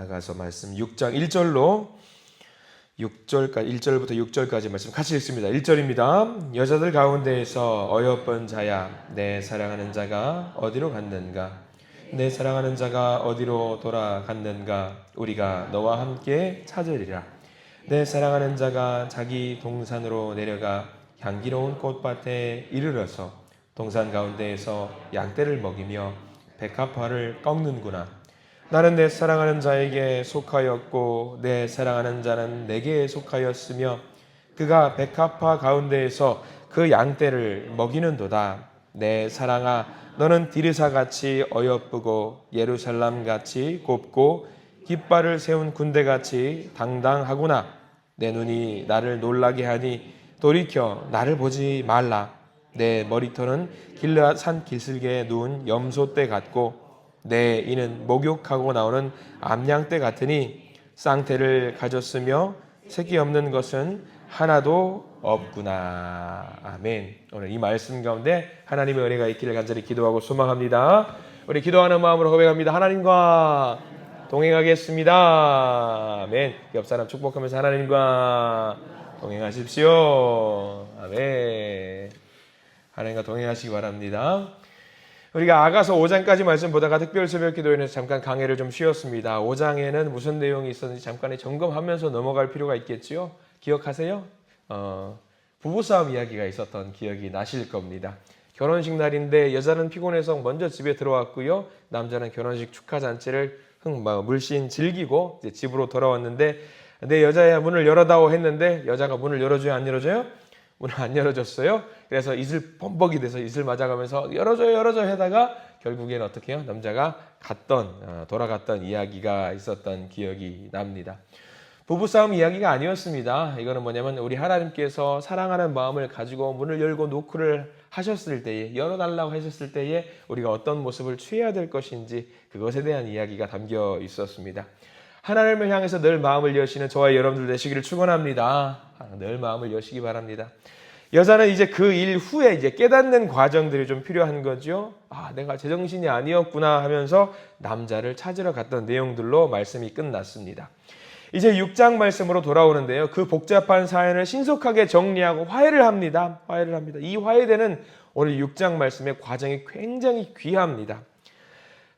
아가서 말씀 6장 1절부터 6절까지 말씀 같이 읽습니다. 1절입니다. 여자들 가운데에서 어여쁜 자야, 내 사랑하는 자가 어디로 갔는가? 내 사랑하는 자가 어디로 돌아갔는가? 우리가 너와 함께 찾으리라. 내 사랑하는 자가 자기 동산으로 내려가 향기로운 꽃밭에 이르러서 동산 가운데에서 양떼를 먹이며 백합화를 꺾는구나. 나는 내 사랑하는 자에게 속하였고 내 사랑하는 자는 내게 속하였으며 그가 백합화 가운데에서 그 양떼를 먹이는도다. 내 사랑아, 너는 디르사같이 어여쁘고 예루살렘같이 곱고 깃발을 세운 군대같이 당당하구나. 내 눈이 나를 놀라게 하니 돌이켜 나를 보지 말라. 내 머리털은 길르앗 산 기슭에 누운 염소떼 같고 내 이는 목욕하고 나오는 암양떼 같으니 쌍태를 가졌으며 새끼 없는 것은 하나도 없구나. 아멘. 오늘 이 말씀 가운데 하나님의 은혜가 있기를 간절히 기도하고 소망합니다. 우리 기도하는 마음으로 고백합니다. 하나님과 동행하겠습니다. 아멘. 옆 사람 축복하면서 하나님과 동행하십시오. 아멘. 하나님과 동행하시기 바랍니다. 우리가 아가서 5장까지 말씀 보다가 특별 새벽 기도회에서 잠깐 강해를 좀 쉬었습니다. 5장에는 무슨 내용이 있었는지 잠깐 점검하면서 넘어갈 필요가 있겠지요. 기억하세요? 부부싸움 이야기가 있었던 기억이 나실 겁니다. 결혼식 날인데 여자는 피곤해서 먼저 집에 들어왔고요. 남자는 결혼식 축하 잔치를 물씬 즐기고 이제 집으로 돌아왔는데 내 여자야 문을 열어다오 했는데 여자가 문을 열어줘요, 안 열어줘요? 문을 안 열어줬어요. 그래서 이슬 범벅이 돼서 이슬 맞아가면서 열어줘요 하다가 결국엔 어떻게 해요? 남자가 돌아갔던 이야기가 있었던 기억이 납니다. 부부싸움 이야기가 아니었습니다. 이거는 뭐냐면 우리 하나님께서 사랑하는 마음을 가지고 문을 열고 노크를 하셨을 때에, 열어달라고 하셨을 때에 우리가 어떤 모습을 취해야 될 것인지 그것에 대한 이야기가 담겨 있었습니다. 하나님을 향해서 늘 마음을 여시는 저와 여러분들 되시기를 축원합니다. 늘 마음을 여시기 바랍니다. 여자는 이제 그 일 후에 이제 깨닫는 과정들이 좀 필요한 거죠. 내가 제정신이 아니었구나 하면서 남자를 찾으러 갔던 내용들로 말씀이 끝났습니다. 이제 6장 말씀으로 돌아오는데요. 그 복잡한 사연을 신속하게 정리하고 화해를 합니다. 이 화해되는 오늘 6장 말씀의 과정이 굉장히 귀합니다.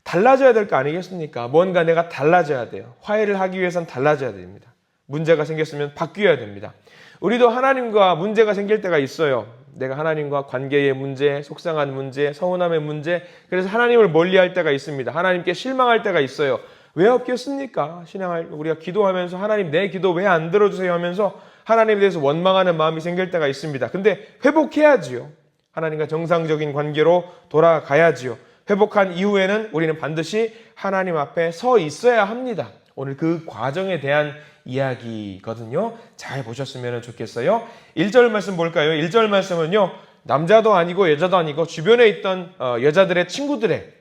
달라져야 될 거 아니겠습니까? 뭔가 내가 달라져야 돼요. 화해를 하기 위해선 달라져야 됩니다. 문제가 생겼으면 바뀌어야 됩니다. 우리도 하나님과 문제가 생길 때가 있어요. 내가 하나님과 관계의 문제, 속상한 문제, 서운함의 문제, 그래서 하나님을 멀리할 때가 있습니다. 하나님께 실망할 때가 있어요. 왜 없겠습니까? 우리가 기도하면서 하나님 내 기도 왜 안 들어주세요 하면서 하나님에 대해서 원망하는 마음이 생길 때가 있습니다. 근데 회복해야지요. 하나님과 정상적인 관계로 돌아가야지요. 회복한 이후에는 우리는 반드시 하나님 앞에 서 있어야 합니다. 오늘 그 과정에 대한 이야기거든요. 잘 보셨으면 좋겠어요. 1절 말씀 볼까요? 1절 말씀은요. 남자도 아니고 여자도 아니고 주변에 있던 여자들의 친구들의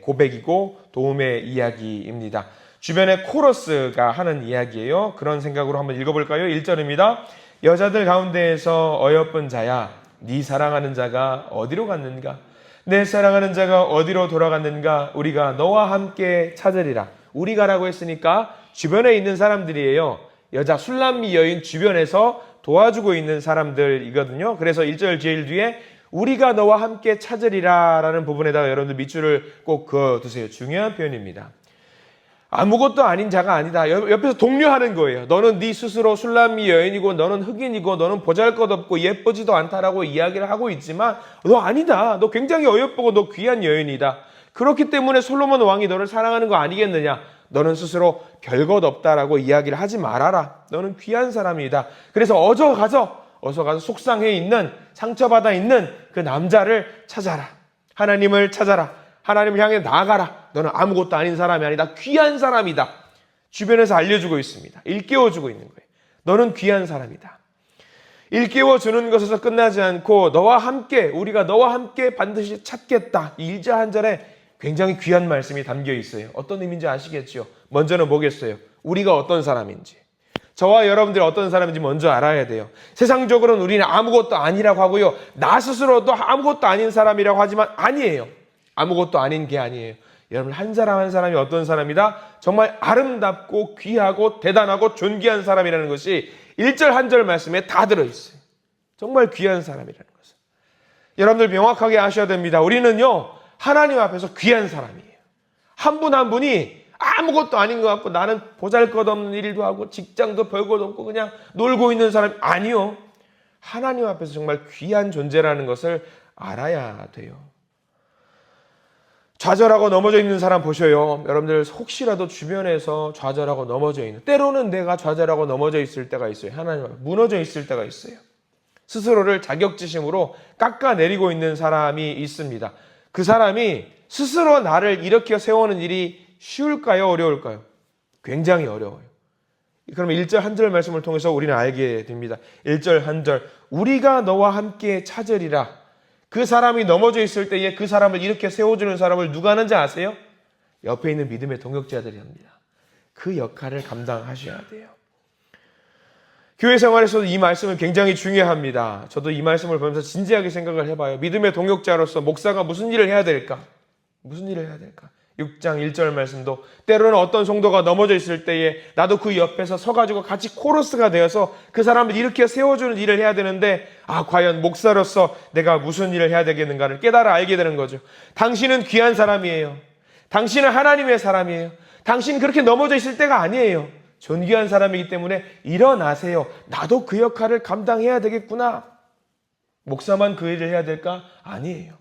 고백이고 도움의 이야기입니다. 주변에 코러스가 하는 이야기예요. 그런 생각으로 한번 읽어볼까요? 1절입니다. 여자들 가운데에서 어여쁜 자야, 네 사랑하는 자가 어디로 갔는가? 내 사랑하는 자가 어디로 돌아갔는가? 우리가 너와 함께 찾으리라. 우리가라고 했으니까 주변에 있는 사람들이에요. 여자 술람미 여인 주변에서 도와주고 있는 사람들이거든요. 그래서 1절 제일 뒤에 우리가 너와 함께 찾으리라 라는 부분에다가 여러분들 밑줄을 꼭 그어두세요. 중요한 표현입니다. 아무것도 아닌 자가 아니다. 옆에서 독려하는 거예요. 너는 네 스스로 술람미 여인이고 너는 흑인이고 너는 보잘것없고 예쁘지도 않다라고 이야기를 하고 있지만 너 아니다. 너 굉장히 어여쁘고 너 귀한 여인이다. 그렇기 때문에 솔로몬 왕이 너를 사랑하는 거 아니겠느냐. 너는 스스로 별것 없다라고 이야기를 하지 말아라. 너는 귀한 사람이다. 그래서 어서 가서 속상해 있는, 상처받아 있는 그 남자를 찾아라. 하나님을 찾아라. 하나님을 향해 나아가라. 너는 아무것도 아닌 사람이 아니다. 귀한 사람이다. 주변에서 알려주고 있습니다. 일깨워주고 있는 거예요. 너는 귀한 사람이다. 일깨워주는 것에서 끝나지 않고 우리가 너와 함께 반드시 찾겠다. 이 1절 한 절에 굉장히 귀한 말씀이 담겨 있어요. 어떤 의미인지 아시겠죠? 먼저는 뭐겠어요? 우리가 어떤 사람인지. 저와 여러분들이 어떤 사람인지 먼저 알아야 돼요. 세상적으로는 우리는 아무것도 아니라고 하고요. 나 스스로도 아무것도 아닌 사람이라고 하지만 아니에요. 아무것도 아닌 게 아니에요. 여러분 한 사람 한 사람이 어떤 사람이다? 정말 아름답고 귀하고 대단하고 존귀한 사람이라는 것이 1절 한 절 말씀에 다 들어있어요. 정말 귀한 사람이라는 것을. 여러분들 명확하게 아셔야 됩니다. 우리는요 하나님 앞에서 귀한 사람이에요. 한 분 한 분이 아무것도 아닌 것 같고 나는 보잘것없는 일도 하고 직장도 별것 없고 그냥 놀고 있는 사람 아니요. 하나님 앞에서 정말 귀한 존재라는 것을 알아야 돼요. 좌절하고 넘어져 있는 사람 보셔요. 여러분들 혹시라도 주변에서 좌절하고 넘어져 있는, 때로는 내가 좌절하고 넘어져 있을 때가 있어요. 하나님 앞에 무너져 있을 때가 있어요. 스스로를 자격지심으로 깎아내리고 있는 사람이 있습니다. 그 사람이 스스로 나를 일으켜 세우는 일이 쉬울까요? 어려울까요? 굉장히 어려워요. 그러면 1절 한 절 말씀을 통해서 우리는 알게 됩니다. 1절 한 절, 우리가 너와 함께 찾으리라. 그 사람이 넘어져 있을 때에 그 사람을 이렇게 세워주는 사람을 누가 하는지 아세요? 옆에 있는 믿음의 동역자들이 합니다. 그 역할을 감당하셔야 돼요. 교회 생활에서도 이 말씀은 굉장히 중요합니다. 저도 이 말씀을 보면서 진지하게 생각을 해봐요. 믿음의 동역자로서 목사가 무슨 일을 해야 될까? 무슨 일을 해야 될까? 6장 1절 말씀도 때로는 어떤 성도가 넘어져 있을 때에 나도 그 옆에서 서가지고 같이 코러스가 되어서 그 사람을 일으켜 세워주는 일을 해야 되는데 과연 목사로서 내가 무슨 일을 해야 되겠는가를 깨달아 알게 되는 거죠. 당신은 귀한 사람이에요. 당신은 하나님의 사람이에요. 당신은 그렇게 넘어져 있을 때가 아니에요. 존귀한 사람이기 때문에 일어나세요. 나도 그 역할을 감당해야 되겠구나. 목사만 그 일을 해야 될까? 아니에요.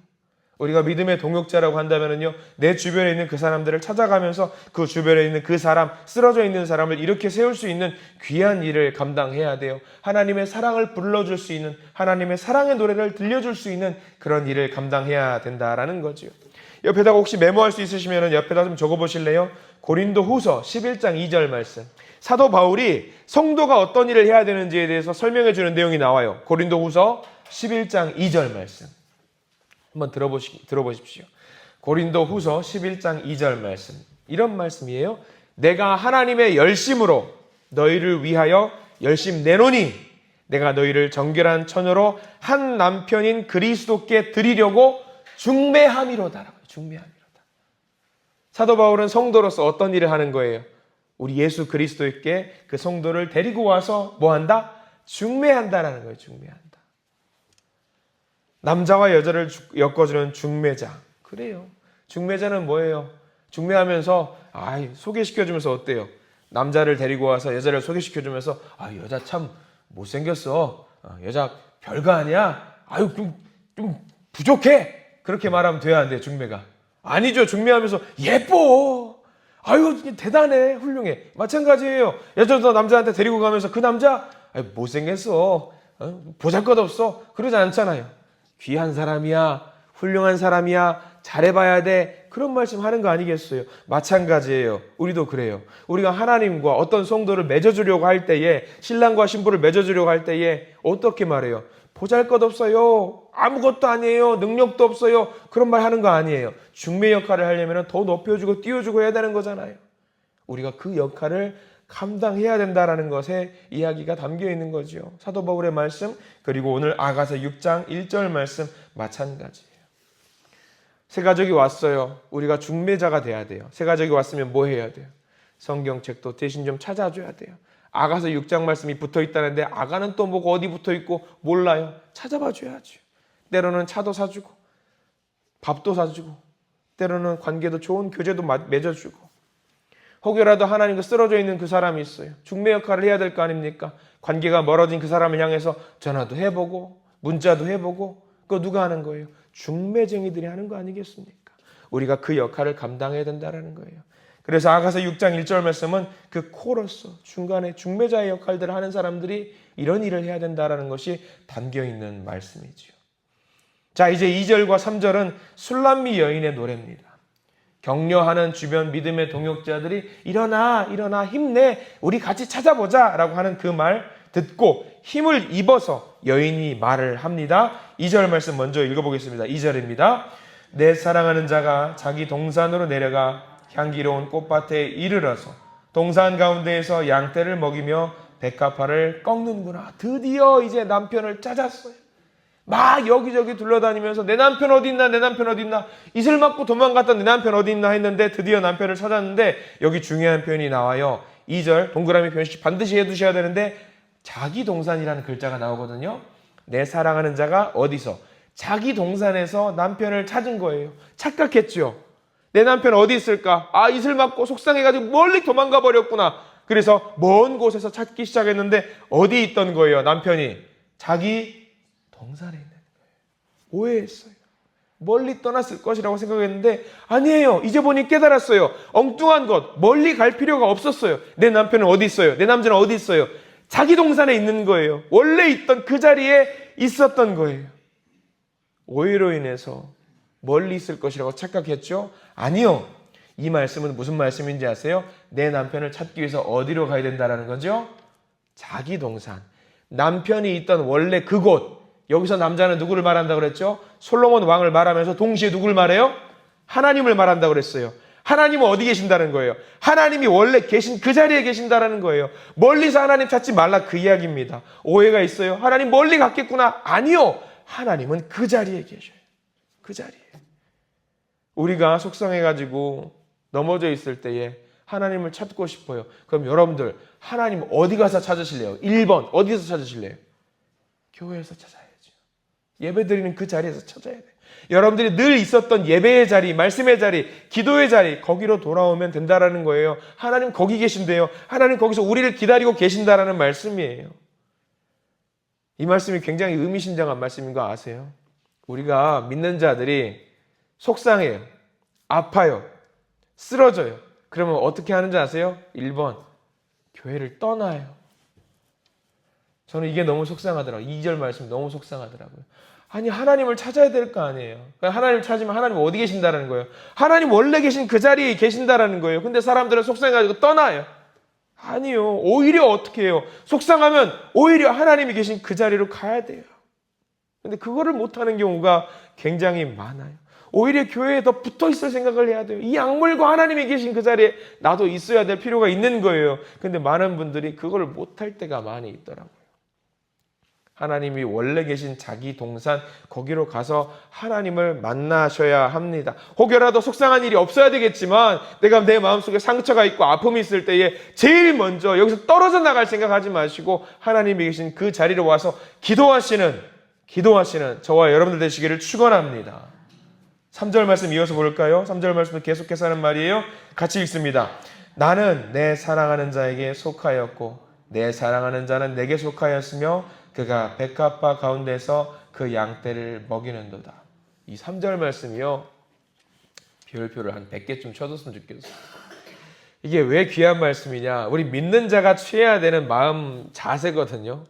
우리가 믿음의 동역자라고 한다면요, 내 주변에 있는 그 사람들을 찾아가면서 그 주변에 있는 그 사람, 쓰러져 있는 사람을 이렇게 세울 수 있는 귀한 일을 감당해야 돼요. 하나님의 사랑을 불러줄 수 있는, 하나님의 사랑의 노래를 들려줄 수 있는 그런 일을 감당해야 된다라는 거죠. 옆에다가 혹시 메모할 수 있으시면 옆에다 좀 적어보실래요? 고린도 후서 11장 2절 말씀. 사도 바울이 성도가 어떤 일을 해야 되는지에 대해서 설명해 주는 내용이 나와요. 고린도 후서 11장 2절 말씀. 한번 들어보십시오. 고린도 후서 11장 2절 말씀. 이런 말씀이에요. 내가 하나님의 열심으로 너희를 위하여 열심 내노니 내가 너희를 정결한 처녀로 한 남편인 그리스도께 드리려고 중매함이로다. 중매함이로다. 사도 바울은 성도로서 어떤 일을 하는 거예요? 우리 예수 그리스도께 그 성도를 데리고 와서 뭐 한다? 중매한다라는 거예요. 중매한다. 남자와 여자를 엮어주는 중매자. 그래요. 중매자는 뭐예요? 중매하면서 소개시켜주면서 어때요? 남자를 데리고 와서 여자를 소개시켜주면서 여자 참 못생겼어. 여자 별거 아니야. 좀 부족해. 그렇게 말하면 돼야 안 돼요? 중매가. 아니죠. 중매하면서 예뻐. 대단해. 훌륭해. 마찬가지예요. 여자도 남자한테 데리고 가면서 그 남자 못생겼어. 보잘것없어. 그러지 않잖아요. 귀한 사람이야, 훌륭한 사람이야, 잘해봐야 돼. 그런 말씀 하는 거 아니겠어요? 마찬가지예요. 우리도 그래요. 우리가 하나님과 어떤 성도를 맺어주려고 할 때에, 신랑과 신부를 맺어주려고 할 때에 어떻게 말해요? 보잘것없어요. 아무것도 아니에요. 능력도 없어요. 그런 말 하는 거 아니에요. 중매 역할을 하려면 더 높여주고 띄워주고 해야 되는 거잖아요. 우리가 그 역할을 감당해야 된다라는 것에 이야기가 담겨 있는 거죠. 사도 바울의 말씀, 그리고 오늘 아가서 6장 1절 말씀 마찬가지예요. 새 가족이 왔어요. 우리가 중매자가 돼야 돼요. 새 가족이 왔으면 뭐 해야 돼요? 성경책도 대신 좀 찾아줘야 돼요. 아가서 6장 말씀이 붙어 있다는데 아가는 또 뭐가 어디 붙어 있고 몰라요. 찾아봐 줘야죠. 때로는 차도 사주고 밥도 사주고 때로는 관계도 좋은 교제도 맺어주고 혹여라도 하나님과 쓰러져 있는 그 사람이 있어요. 중매 역할을 해야 될 거 아닙니까? 관계가 멀어진 그 사람을 향해서 전화도 해보고 문자도 해보고 그거 누가 하는 거예요? 중매쟁이들이 하는 거 아니겠습니까? 우리가 그 역할을 감당해야 된다는 거예요. 그래서 아가서 6장 1절 말씀은 그 코러스 중간에 중매자의 역할들을 하는 사람들이 이런 일을 해야 된다는 것이 담겨있는 말씀이죠. 자, 이제 2절과 3절은 술람미 여인의 노래입니다. 격려하는 주변 믿음의 동역자들이 일어나 힘내 우리 같이 찾아보자 라고 하는 그 말 듣고 힘을 입어서 여인이 말을 합니다. 2절 말씀 먼저 읽어보겠습니다. 2절입니다. 내 사랑하는 자가 자기 동산으로 내려가 향기로운 꽃밭에 이르러서 동산 가운데에서 양떼를 먹이며 백합화를 꺾는구나. 드디어 이제 남편을 찾았어요. 막 여기저기 둘러다니면서 내 남편 어디 있나, 내 남편 어디 있나, 이슬 맞고 도망갔던 내 남편 어디 있나 했는데 드디어 남편을 찾았는데 여기 중요한 표현이 나와요. 2절 동그라미 표시 반드시 해두셔야 되는데 자기 동산이라는 글자가 나오거든요. 내 사랑하는 자가 어디서? 자기 동산에서 남편을 찾은 거예요. 착각했죠. 내 남편 어디 있을까? 아, 이슬 맞고 속상해가지고 멀리 도망가 버렸구나. 그래서 먼 곳에서 찾기 시작했는데 어디 있던 거예요? 남편이 자기 동산에 있는 거예요. 오해했어요. 멀리 떠났을 것이라고 생각했는데 아니에요. 이제 보니 깨달았어요. 엉뚱한 것, 멀리 갈 필요가 없었어요. 내 남편은 어디 있어요? 내 남자는 어디 있어요? 자기 동산에 있는 거예요. 원래 있던 그 자리에 있었던 거예요. 오해로 인해서 멀리 있을 것이라고 착각했죠? 아니요. 이 말씀은 무슨 말씀인지 아세요? 내 남편을 찾기 위해서 어디로 가야 된다는 거죠? 자기 동산. 남편이 있던 원래 그곳. 여기서 남자는 누구를 말한다고 그랬죠? 솔로몬 왕을 말하면서 동시에 누구를 말해요? 하나님을 말한다고 그랬어요. 하나님은 어디 계신다는 거예요? 하나님이 원래 계신 그 자리에 계신다는 거예요. 멀리서 하나님 찾지 말라 그 이야기입니다. 오해가 있어요. 하나님 멀리 갔겠구나. 아니요. 하나님은 그 자리에 계셔요. 그 자리에. 우리가 속상해가지고 넘어져 있을 때에 하나님을 찾고 싶어요. 그럼 여러분들 하나님 어디 가서 찾으실래요? 1번 어디서 찾으실래요? 교회에서 찾아야죠. 예배드리는 그 자리에서 찾아야 돼요. 여러분들이 늘 있었던 예배의 자리, 말씀의 자리, 기도의 자리 거기로 돌아오면 된다라는 거예요. 하나님 거기 계신대요. 하나님 거기서 우리를 기다리고 계신다라는 말씀이에요. 이 말씀이 굉장히 의미심장한 말씀인 거 아세요? 우리가 믿는 자들이 속상해요. 아파요. 쓰러져요. 그러면 어떻게 하는지 아세요? 1번 교회를 떠나요. 저는 이게 너무 속상하더라고요. 2절 말씀 너무 속상하더라고요. 아니 하나님을 찾아야 될 거 아니에요. 하나님을 찾으면 하나님 어디 계신다는 거예요. 하나님 원래 계신 그 자리에 계신다는 거예요. 근데 사람들은 속상해가지고 떠나요. 아니요. 오히려 어떻게 해요? 속상하면 오히려 하나님이 계신 그 자리로 가야 돼요. 근데 그거를 못하는 경우가 굉장히 많아요. 오히려 교회에 더 붙어 있을 생각을 해야 돼요. 이 약물과 하나님이 계신 그 자리에 나도 있어야 될 필요가 있는 거예요. 근데 많은 분들이 그걸 못할 때가 많이 있더라고요. 하나님이 원래 계신 자기 동산 거기로 가서 하나님을 만나셔야 합니다. 혹여라도 속상한 일이 없어야 되겠지만 내가 내 마음속에 상처가 있고 아픔이 있을 때에 제일 먼저 여기서 떨어져 나갈 생각하지 마시고 하나님이 계신 그 자리로 와서 기도하시는 저와 여러분들 되시기를 축원합니다. 3절 말씀 이어서 볼까요? 3절 말씀도 계속해서 하는 말이에요. 같이 읽습니다. 나는 내 사랑하는 자에게 속하였고 내 사랑하는 자는 내게 속하였으며 그가 백합화 가운데서 그 양떼를 먹이는도다. 이 3절 말씀이요. 별표를 한 100개쯤 쳐줬으면 좋겠어요. 이게 왜 귀한 말씀이냐. 우리 믿는 자가 취해야 되는 마음 자세거든요.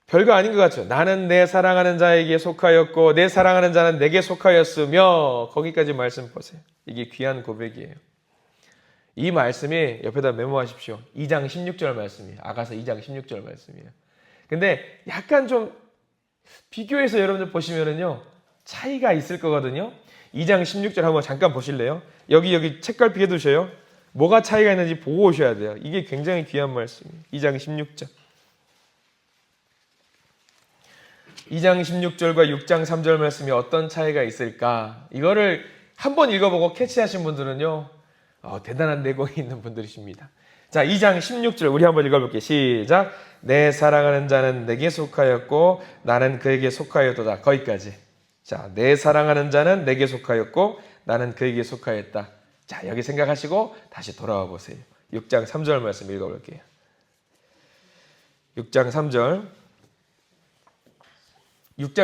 별거 아닌 것 같죠. 나는 내 사랑하는 자에게 속하였고 내 사랑하는 자는 내게 속하였으며 거기까지 말씀 보세요. 이게 귀한 고백이에요. 이 말씀이 옆에다 메모하십시오. 2장 16절 말씀이에요. 아가서 2장 16절 말씀이에요. 근데 약간 좀 비교해서 여러분들 보시면은요. 차이가 있을 거거든요. 2장 16절 한번 잠깐 보실래요? 여기 책갈피 해두셔요. 뭐가 차이가 있는지 보고 오셔야 돼요. 이게 굉장히 귀한 말씀이에요. 2장 16절. 2장 16절과 6장 3절 말씀이 어떤 차이가 있을까? 이거를 한번 읽어보고 캐치하신 분들은요. 대단한 내공이 있는 분들이십니다. 자, 2장 16절 우리 한번 읽어볼게요. 시작. 내 사랑하는 자는 내게 속하였고 나는 그에게 속하였도다. 거기까지. 자, 내 사랑하는 자는 내게 속하였고 나는 그에게 속하였다. 자, 여기 생각하시고 다시 돌아와 보세요. 6장 3절 말씀 읽어볼게요. 6장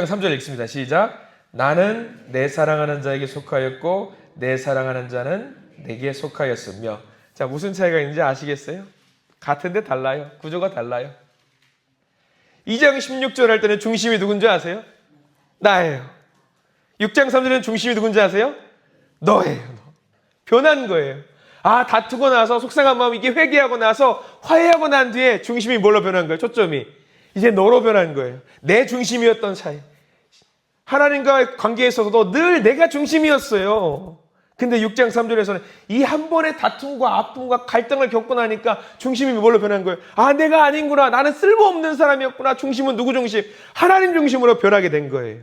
3절 읽습니다. 시작. 나는 내 사랑하는 자에게 속하였고 내 사랑하는 자는 내게 속하였으며. 자, 무슨 차이가 있는지 아시겠어요? 같은데 달라요. 구조가 달라요. 2장 16절 할 때는 중심이 누군지 아세요? 나예요. 6장 3절에는 중심이 누군지 아세요? 너예요. 너. 변한 거예요. 다투고 나서 속상한 마음 이게 회개하고 나서 화해하고 난 뒤에 중심이 뭘로 변한 거예요? 초점이. 이제 너로 변한 거예요. 내 중심이었던 차이. 하나님과의 관계에 있어서도 늘 내가 중심이었어요. 근데 6장 3절에서는 이 한 번의 다툼과 아픔과 갈등을 겪고 나니까 중심이 뭘로 변한 거예요? 아, 내가 아닌구나. 나는 쓸모없는 사람이었구나. 중심은 누구 중심? 하나님 중심으로 변하게 된 거예요.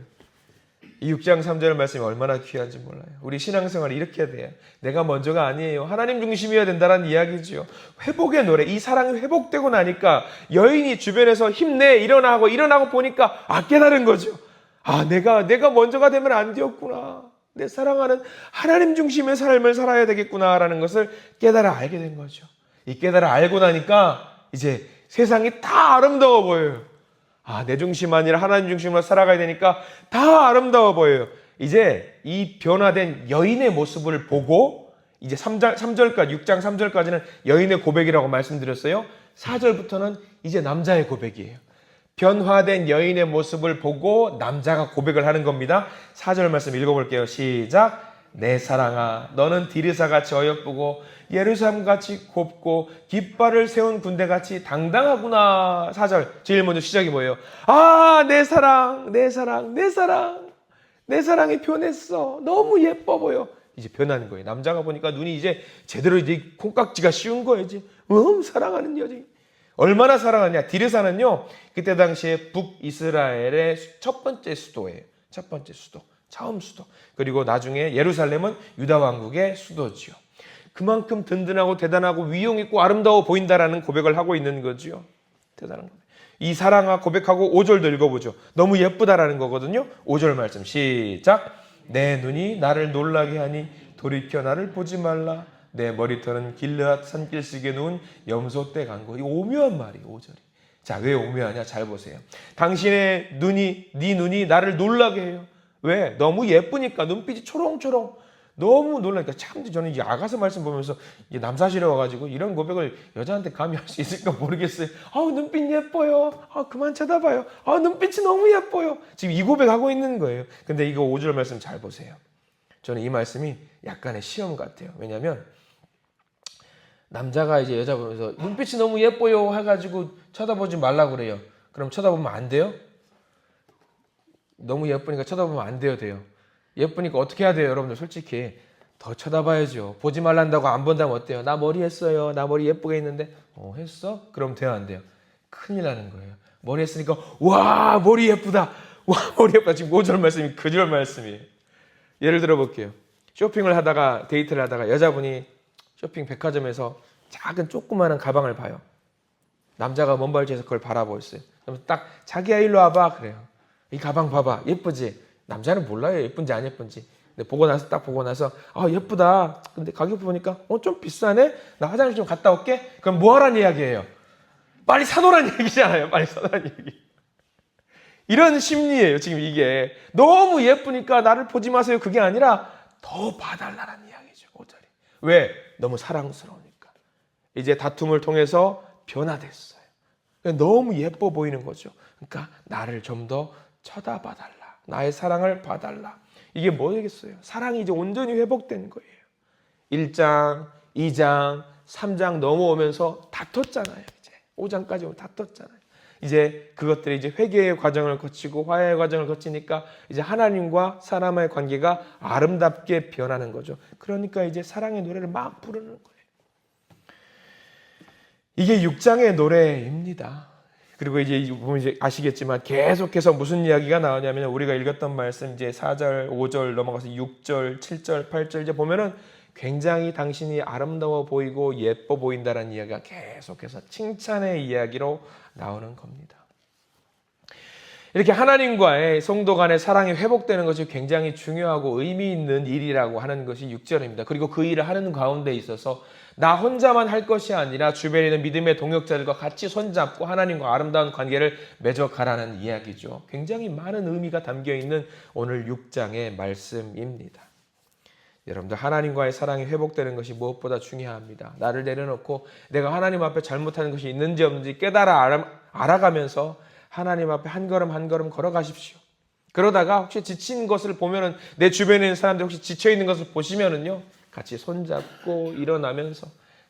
이 6장 3절 말씀이 얼마나 귀한지 몰라요. 우리 신앙생활이 이렇게 해야 돼요. 내가 먼저가 아니에요. 하나님 중심이어야 된다는 이야기죠. 회복의 노래. 이 사랑이 회복되고 나니까 여인이 주변에서 힘내 일어나고 보니까 깨달은 거죠. 내가 먼저가 되면 안 되었구나. 내 사랑하는 하나님 중심의 삶을 살아야 되겠구나라는 것을 깨달아 알게 된 거죠. 이 깨달아 알고 나니까 이제 세상이 다 아름다워 보여요. 내 중심 아니라 하나님 중심으로 살아가야 되니까 다 아름다워 보여요. 이제 이 변화된 여인의 모습을 보고 이제 3절까지 6장 3절까지는 여인의 고백이라고 말씀드렸어요. 4절부터는 이제 남자의 고백이에요. 변화된 여인의 모습을 보고 남자가 고백을 하는 겁니다. 4절 말씀 읽어볼게요. 시작. 내 사랑아, 너는 디르사같이 어여쁘고 예루살렘같이 곱고 깃발을 세운 군대같이 당당하구나. 4절 제일 먼저 시작이 뭐예요? 내 사랑, 내 사랑, 내 사랑, 내 사랑이 변했어. 너무 예뻐 보여. 이제 변하는 거예요. 남자가 보니까 눈이 이제 제대로 이제 콩깍지가 씌운 거예요. 이제 사랑하는 여자. 얼마나 사랑하냐? 디르사는요, 그때 당시에 북이스라엘의 첫 번째 수도예요. 첫 번째 수도. 처음 수도. 그리고 나중에 예루살렘은 유다 왕국의 수도지요. 그만큼 든든하고 대단하고 위용 있고 아름다워 보인다라는 고백을 하고 있는 거지요. 대단한 거예요. 이 사랑아 고백하고 5절도 읽어보죠. 너무 예쁘다라는 거거든요. 5절 말씀 시작. 내 눈이 나를 놀라게 하니 돌이켜 나를 보지 말라. 내 머리털은 길르앗 산길식에 누운 염소 떼 간 거. 이 오묘한 말이에요. 5절이. 자, 왜 오묘하냐? 잘 보세요. 당신의 눈이, 네 눈이 나를 놀라게 해요. 왜? 너무 예쁘니까 눈빛이 초롱초롱. 너무 놀라니까. 참 저는 이 아가서 말씀 보면서 남사실에 와가지고 이런 고백을 여자한테 감히 할 수 있을까 모르겠어요. 눈빛 예뻐요. 그만 쳐다봐요. 눈빛이 너무 예뻐요. 지금 이 고백하고 있는 거예요. 근데 이거 5절 말씀 잘 보세요. 저는 이 말씀이 약간의 시험 같아요. 왜냐하면 남자가 이제 여자 보면서 눈빛이 너무 예뻐요 해가지고 쳐다보지 말라 그래요. 그럼 쳐다보면 안 돼요? 너무 예쁘니까 쳐다보면 안 돼요. 예쁘니까 어떻게 해야 돼요? 여러분들 솔직히 더 쳐다봐야죠. 보지 말란다고 안 본다면 어때요? 나 머리 했어요. 나 머리 예쁘게 했는데 했어? 그럼 돼요 안 돼요? 큰일 나는 거예요. 머리 했으니까 와 머리 예쁘다. 와 머리 예쁘다. 지금 5절 말씀이 그 절 말씀이에요. 예를 들어 볼게요. 쇼핑을 하다가 데이트를 하다가 여자분이 쇼핑 백화점에서 작은 조그마한 가방을 봐요. 남자가 먼발치에서 그걸 바라보고 있어요. 그럼 딱 자기야 일로 와봐 그래요. 이 가방 봐봐 예쁘지? 남자는 몰라요 예쁜지 안 예쁜지. 근데 딱 보고 나서 예쁘다. 근데 가격 보니까 좀 비싸네. 나 화장실 좀 갔다 올게. 그럼 뭐 하라는 이야기예요? 빨리 사놓으라는 얘기잖아요. 빨리 사놓으라는 얘기. 이런 심리예요. 지금 이게 너무 예쁘니까 나를 보지 마세요. 그게 아니라 더 봐달라는 이야기죠. 5절이. 왜? 너무 사랑스러우니까. 이제 다툼을 통해서 변화됐어요. 너무 예뻐 보이는 거죠. 그러니까 나를 좀 더 쳐다봐달라. 나의 사랑을 봐달라. 이게 뭐겠어요? 사랑이 이제 온전히 회복된 거예요. 1장, 2장, 3장 넘어오면서 다퉜잖아요. 이제 5장까지 오면 다퉜잖아요. 이제 그것들이 이제 회개의 과정을 거치고 화해의 과정을 거치니까 이제 하나님과 사람의 관계가 아름답게 변하는 거죠. 그러니까 이제 사랑의 노래를 막 부르는 거예요. 이게 6장의 노래입니다. 그리고 이제 보면 이제 아시겠지만 계속해서 무슨 이야기가 나오냐면 우리가 읽었던 말씀 이제 4절, 5절 넘어가서 6절, 7절, 8절 이제 보면은 굉장히 당신이 아름다워 보이고 예뻐 보인다는 이야기가 계속해서 칭찬의 이야기로 나오는 겁니다. 이렇게 하나님과의 성도 간의 사랑이 회복되는 것이 굉장히 중요하고 의미 있는 일이라고 하는 것이 6절입니다. 그리고 그 일을 하는 가운데 있어서 나 혼자만 할 것이 아니라 주변에 있는 믿음의 동역자들과 같이 손잡고 하나님과 아름다운 관계를 맺어가라는 이야기죠. 굉장히 많은 의미가 담겨있는 오늘 6장의 말씀입니다. 여러분들 하나님과의 사랑이 회복되는 것이 무엇보다 중요합니다. 나를 내려놓고 내가 하나님 앞에 잘못하는 것이 있는지 없는지 깨달아 알아가면서 하나님 앞에 한 걸음 한 걸음 걸어가십시오. 그러다가 혹시 지친 것을 보면은 내 주변에 있는 사람들 혹시 지쳐있는 것을 보시면은요 같이 손잡고 일어나면서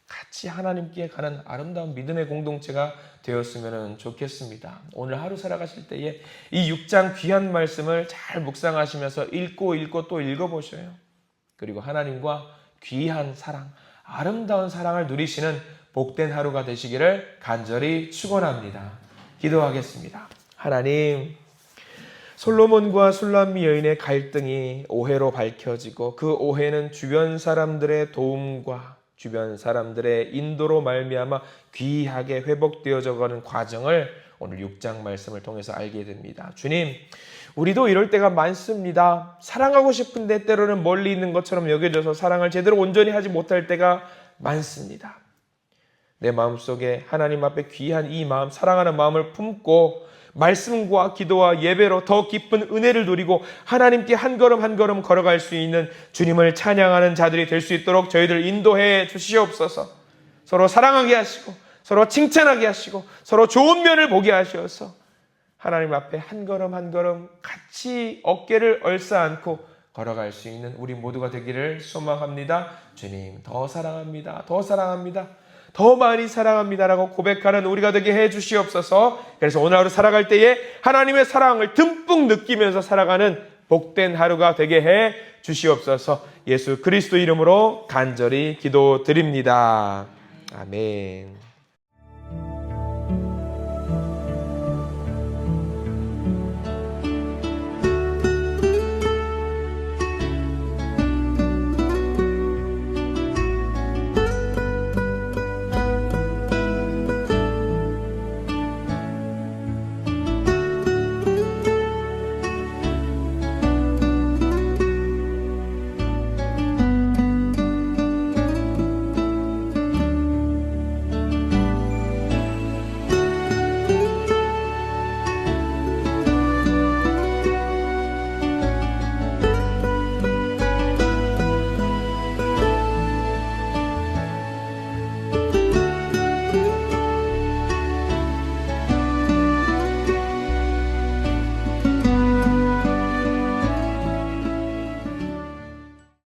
같이 하나님께 가는 아름다운 믿음의 공동체가 되었으면 좋겠습니다. 오늘 하루 살아가실 때에 이 6장 귀한 말씀을 잘 묵상하시면서 읽고 또 읽어보셔요. 그리고 하나님과 귀한 사랑, 아름다운 사랑을 누리시는 복된 하루가 되시기를 간절히 축원합니다. 기도하겠습니다. 하나님, 솔로몬과 술람미 여인의 갈등이 오해로 밝혀지고 그 오해는 주변 사람들의 도움과 주변 사람들의 인도로 말미암아 귀하게 회복되어져 가는 과정을 오늘 6장 말씀을 통해서 알게 됩니다. 주님, 우리도 이럴 때가 많습니다. 사랑하고 싶은데 때로는 멀리 있는 것처럼 여겨져서 사랑을 제대로 온전히 하지 못할 때가 많습니다. 내 마음속에 하나님 앞에 귀한 이 마음, 사랑하는 마음을 품고 말씀과 기도와 예배로 더 깊은 은혜를 누리고 하나님께 한 걸음 한 걸음 걸어갈 수 있는 주님을 찬양하는 자들이 될 수 있도록 저희들 인도해 주시옵소서. 서로 사랑하게 하시고 서로 칭찬하게 하시고 서로 좋은 면을 보게 하셔서 하나님 앞에 한 걸음 한 걸음 같이 어깨를 얼싸안고 걸어갈 수 있는 우리 모두가 되기를 소망합니다. 주님, 더 사랑합니다. 더 사랑합니다. 더 많이 사랑합니다라고 고백하는 우리가 되게 해 주시옵소서. 그래서 오늘 하루 살아갈 때에 하나님의 사랑을 듬뿍 느끼면서 살아가는 복된 하루가 되게 해 주시옵소서. 예수 그리스도 이름으로 간절히 기도드립니다. 아멘.